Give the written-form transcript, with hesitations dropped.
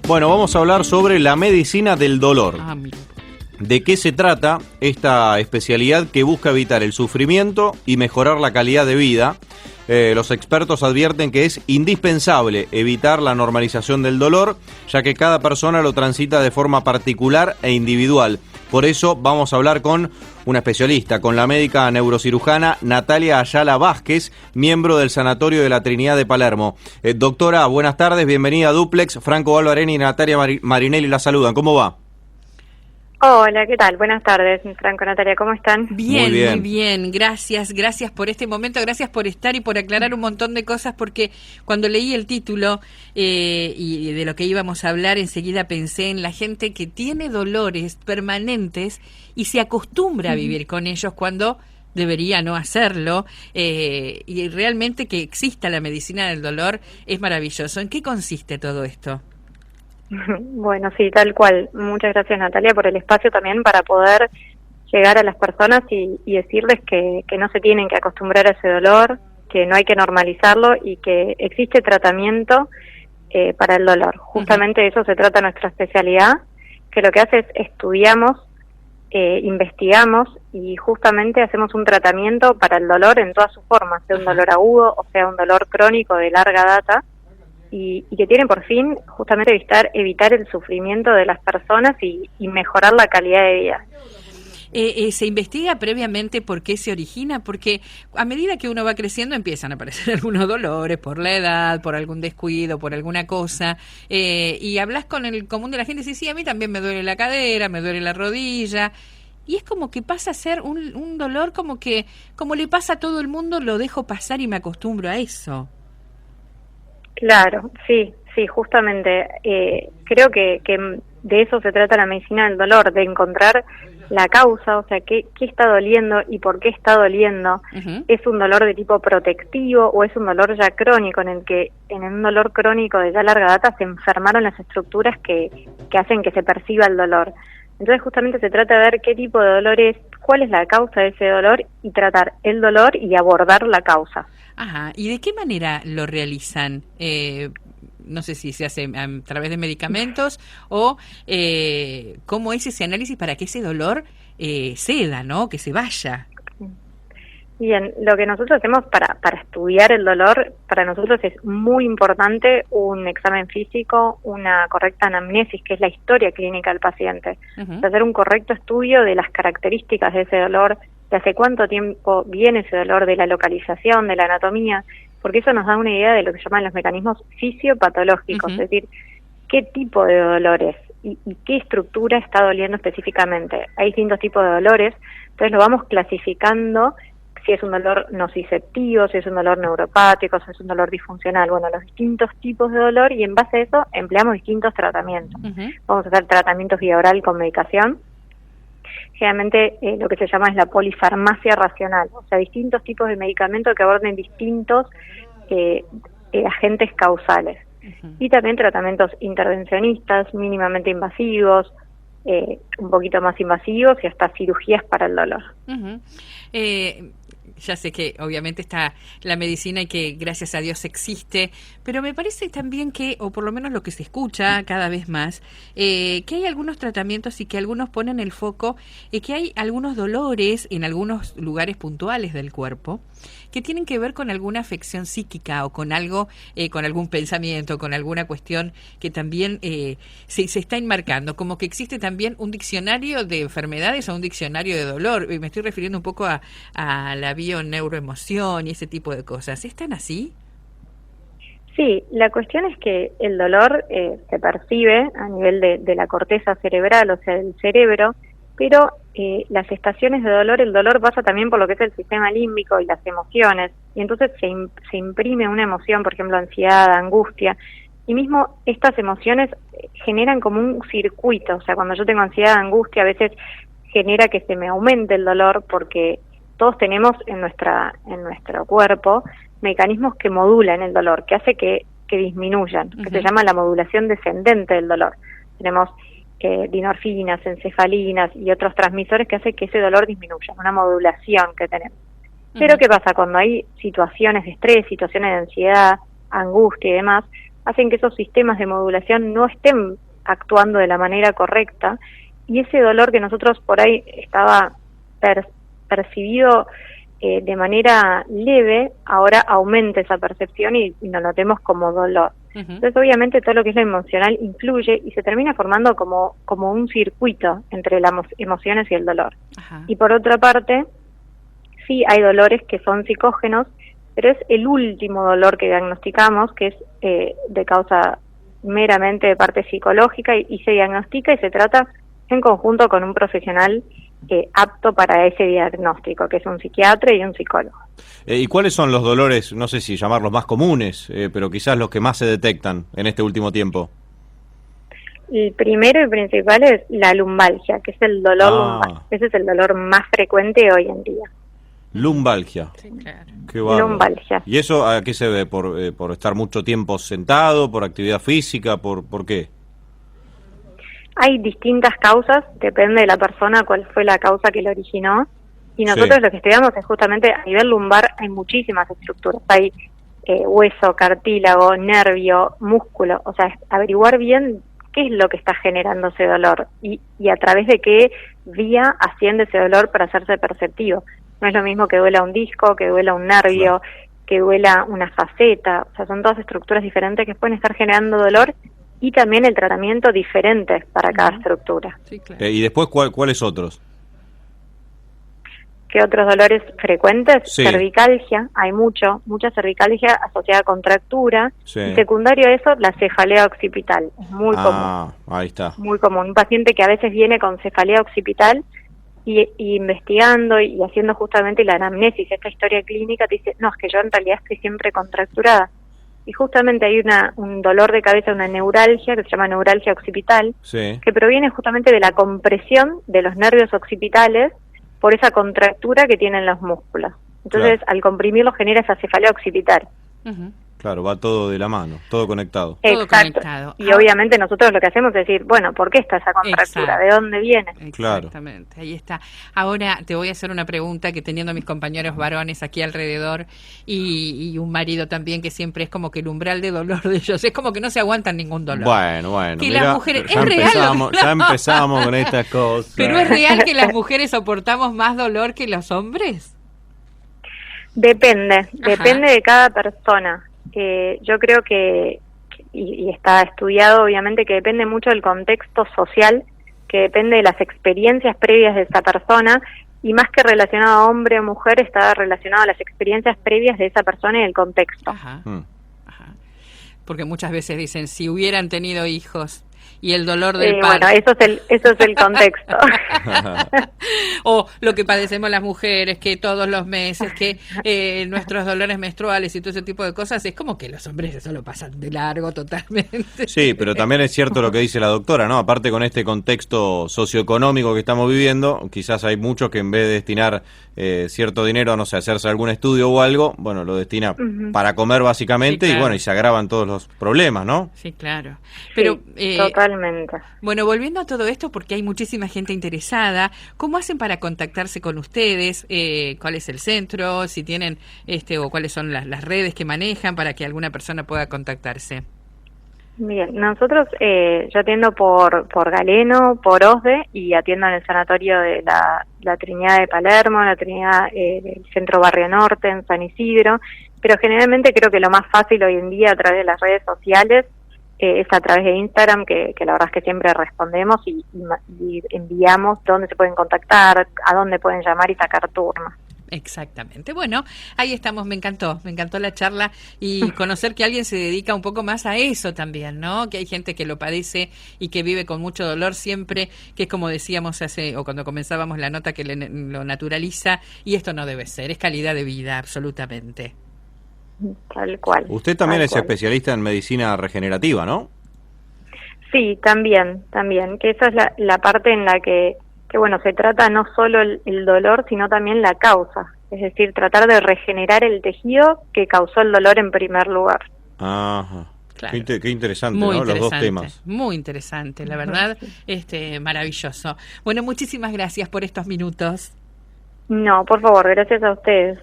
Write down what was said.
Bueno, vamos a hablar sobre la medicina del dolor. Mira. ¿De qué se trata esta especialidad que busca evitar el sufrimiento y mejorar la calidad de vida? Los expertos advierten que es indispensable evitar la normalización del dolor, ya que cada persona lo transita de forma particular e individual. Por eso vamos a hablar con una especialista, con la médica neurocirujana Natalia Ayala Vázquez, miembro del Sanatorio de la Trinidad de Palermo. Doctora, buenas tardes, bienvenida a Duplex. Franco Balvareni y Natalia Marinelli la saludan. ¿Cómo va? Hola, ¿qué tal? Buenas tardes, Franco, Natalia, ¿cómo están? Muy bien, gracias por este momento, gracias por estar y por aclarar un montón de cosas, porque cuando leí el título y de lo que íbamos a hablar, enseguida pensé en la gente que tiene dolores permanentes y se acostumbra a vivir con ellos cuando debería no hacerlo, y realmente que exista la medicina del dolor es maravilloso. ¿En qué consiste todo esto? Bueno, sí, tal cual. Muchas gracias, Natalia, por el espacio también para poder llegar a las personas y decirles que no se tienen que acostumbrar a ese dolor, que no hay que normalizarlo y que existe tratamiento para el dolor. Justamente de eso se trata nuestra especialidad, que lo que hace es estudiamos, investigamos y justamente hacemos un tratamiento para el dolor en todas sus formas, sea un dolor agudo o sea un dolor crónico de larga data, y que tienen por fin justamente evitar el sufrimiento de las personas y mejorar la calidad de vida. ¿Se investiga previamente por qué se origina? Porque a medida que uno va creciendo empiezan a aparecer algunos dolores por la edad, por algún descuido, por alguna cosa, y hablas con el común de la gente y dices, sí, a mí también me duele la cadera, me duele la rodilla, y es como que pasa a ser un dolor como le pasa a todo el mundo, lo dejo pasar y me acostumbro a eso. Claro, sí, justamente. Creo que de eso se trata la medicina del dolor, de encontrar la causa, o sea, qué está doliendo y por qué está doliendo. ¿Es un dolor de tipo protectivo o es un dolor ya crónico, en el que en un dolor crónico de ya larga data se enfermaron las estructuras que hacen que se perciba el dolor? Entonces justamente se trata de ver qué tipo de dolor es, cuál es la causa de ese dolor y tratar el dolor y abordar la causa. Ajá, ¿y de qué manera lo realizan? No sé si se hace a través de medicamentos o cómo es ese análisis para que ese dolor ceda, ¿no? Que se vaya. Bien, lo que nosotros hacemos para estudiar el dolor, para nosotros es muy importante un examen físico, una correcta anamnesis, que es la historia clínica del paciente. Hacer un correcto estudio de las características de ese dolor, de hace cuánto tiempo viene ese dolor, de la localización, de la anatomía, porque eso nos da una idea de lo que llaman los mecanismos fisiopatológicos, es decir, qué tipo de dolores y qué estructura está doliendo específicamente. Hay distintos tipos de dolores, entonces lo vamos clasificando, si es un dolor nociceptivo, si es un dolor neuropático, si es un dolor disfuncional, bueno, los distintos tipos de dolor, y en base a eso empleamos distintos tratamientos. Vamos a hacer tratamientos vía oral con medicación. Generalmente lo que se llama es la polifarmacia racional, o sea, distintos tipos de medicamentos que aborden distintos agentes causales. Y también tratamientos intervencionistas, mínimamente invasivos, un poquito más invasivos y hasta cirugías para el dolor. Ya sé que obviamente está la medicina y que gracias a Dios existe, pero me parece también que, o por lo menos lo que se escucha cada vez más, que hay algunos tratamientos y que algunos ponen el foco, que hay algunos dolores en algunos lugares puntuales del cuerpo que tienen que ver con alguna afección psíquica o con algo, con algún pensamiento, con alguna cuestión que también se está enmarcando, como que existe también un diccionario de enfermedades o un diccionario de dolor. Me estoy refiriendo un poco a la bioneuroemoción y ese tipo de cosas. ¿Están así? Sí, la cuestión es que el dolor se percibe a nivel de la corteza cerebral, o sea, del cerebro, pero las estaciones de dolor, el dolor pasa también por lo que es el sistema límbico y las emociones, y entonces se imprime una emoción, por ejemplo, ansiedad, angustia, y mismo estas emociones generan como un circuito, o sea, cuando yo tengo ansiedad, angustia, a veces genera que se me aumente el dolor, porque todos tenemos en nuestro cuerpo mecanismos que modulan el dolor, que hace que disminuyan, que se llama la modulación descendente del dolor. Tenemos dinorfinas, encefalinas y otros transmisores que hacen que ese dolor disminuya, una modulación que tenemos. Pero ¿qué pasa? Cuando hay situaciones de estrés, situaciones de ansiedad, angustia y demás, hacen que esos sistemas de modulación no estén actuando de la manera correcta, y ese dolor que nosotros por ahí estaba percibido de manera leve, ahora aumenta esa percepción y lo notemos como dolor. Entonces, obviamente, todo lo que es lo emocional influye y se termina formando como un circuito entre las emociones y el dolor. Y por otra parte, sí hay dolores que son psicógenos, pero es el último dolor que diagnosticamos, que es de causa meramente de parte psicológica, y se diagnostica y se trata en conjunto con un profesional apto para ese diagnóstico, que es un psiquiatra y un psicólogo. ¿Y cuáles son los dolores, no sé si llamarlos más comunes, pero quizás los que más se detectan en este último tiempo? El primero y principal es la lumbalgia, que es el dolor lumbar. Ese es el dolor más frecuente hoy en día. Lumbalgia. Sí, claro. Qué bárbaro. Lumbalgia. ¿Y eso a qué se ve? ¿Por estar mucho tiempo sentado, por actividad física, por qué? Hay distintas causas, depende de la persona cuál fue la causa que lo originó, y nosotros lo que estudiamos es justamente a nivel lumbar hay muchísimas estructuras, hay hueso, cartílago, nervio, músculo, o sea, averiguar bien qué es lo que está generando ese dolor y a través de qué vía asciende ese dolor para hacerse perceptivo. No es lo mismo que duela un disco, que duela un nervio, que duela una faceta, o sea, son todas estructuras diferentes que pueden estar generando dolor, y también el tratamiento diferente para cada estructura. Sí, claro. ¿Y después cuáles otros? ¿Qué otros dolores frecuentes? Sí. Cervicalgia, hay mucha cervicalgia asociada a contractura, Sí. y secundario a eso, la cefalea occipital, es muy común. Ahí está. Muy común, un paciente que a veces viene con cefalea occipital y investigando y haciendo justamente la anamnesis, esta historia clínica, te dice, no, es que yo en realidad estoy siempre contracturada. Y justamente hay un dolor de cabeza, una neuralgia, que se llama neuralgia occipital, Sí. que proviene justamente de la compresión de los nervios occipitales por esa contractura que tienen los músculos. Entonces, al comprimirlo genera esa cefalea occipital. Claro, va todo de la mano, todo conectado. Todo Exacto. conectado. Y obviamente nosotros lo que hacemos es decir, bueno, ¿por qué está esa contractura? Exacto. ¿De dónde viene? Exactamente, ahí está. Ahora te voy a hacer una pregunta que teniendo a mis compañeros varones aquí alrededor y un marido también que siempre es como que el umbral de dolor de ellos, es como que no se aguantan ningún dolor. Bueno. Que Mirá, las mujeres, ya es real. empezamos, ya empezamos con estas cosas. Pero es real que las mujeres soportamos más dolor que los hombres. Depende de cada persona. Yo creo que, y está estudiado obviamente, que depende mucho del contexto social, que depende de las experiencias previas de esa persona, y más que relacionado a hombre o mujer, está relacionado a las experiencias previas de esa persona y el contexto. Ajá. Porque muchas veces dicen, si hubieran tenido hijos, y el dolor del parto. Bueno, eso es el contexto. O lo que padecemos las mujeres, que todos los meses, que nuestros dolores menstruales y todo ese tipo de cosas, es como que los hombres eso lo pasan de largo totalmente. Sí, pero también es cierto lo que dice la doctora, ¿no? Aparte con este contexto socioeconómico que estamos viviendo, quizás hay muchos que en vez de destinar cierto dinero a, no sé, hacerse algún estudio o algo, bueno, lo destina para comer básicamente, Sí, claro. y bueno, y se agravan todos los problemas, ¿no? Sí, claro. Pero Sí, totalmente. bueno, volviendo a todo esto, porque hay muchísima gente interesada, ¿cómo hacen para contactarse con ustedes? ¿Cuál es el centro? Si tienen o cuáles son las redes que manejan para que alguna persona pueda contactarse. Bien, nosotros yo atiendo por Galeno, por OSDE, y atiendo en el sanatorio de la Trinidad de Palermo, la Trinidad del Centro Barrio Norte, en San Isidro, pero generalmente creo que lo más fácil hoy en día a través de las redes sociales es a través de Instagram, que la verdad es que siempre respondemos y enviamos dónde se pueden contactar, a dónde pueden llamar y sacar turno. Exactamente. Bueno, ahí estamos, me encantó la charla y conocer que alguien se dedica un poco más a eso también, ¿no? Que hay gente que lo padece y que vive con mucho dolor siempre, que es como decíamos cuando comenzábamos la nota, que lo naturaliza, y esto no debe ser, es calidad de vida, absolutamente. Tal cual. Usted también es especialista en medicina regenerativa, ¿no? Sí, también, que esa es la parte en la que bueno, se trata no solo el dolor, sino también la causa, es decir, tratar de regenerar el tejido que causó el dolor en primer lugar. Ajá. Claro. Qué interesante, Muy ¿no? interesante, Los dos temas. muy interesante, la verdad, maravilloso. Bueno, muchísimas gracias por estos minutos. No, por favor, gracias a ustedes.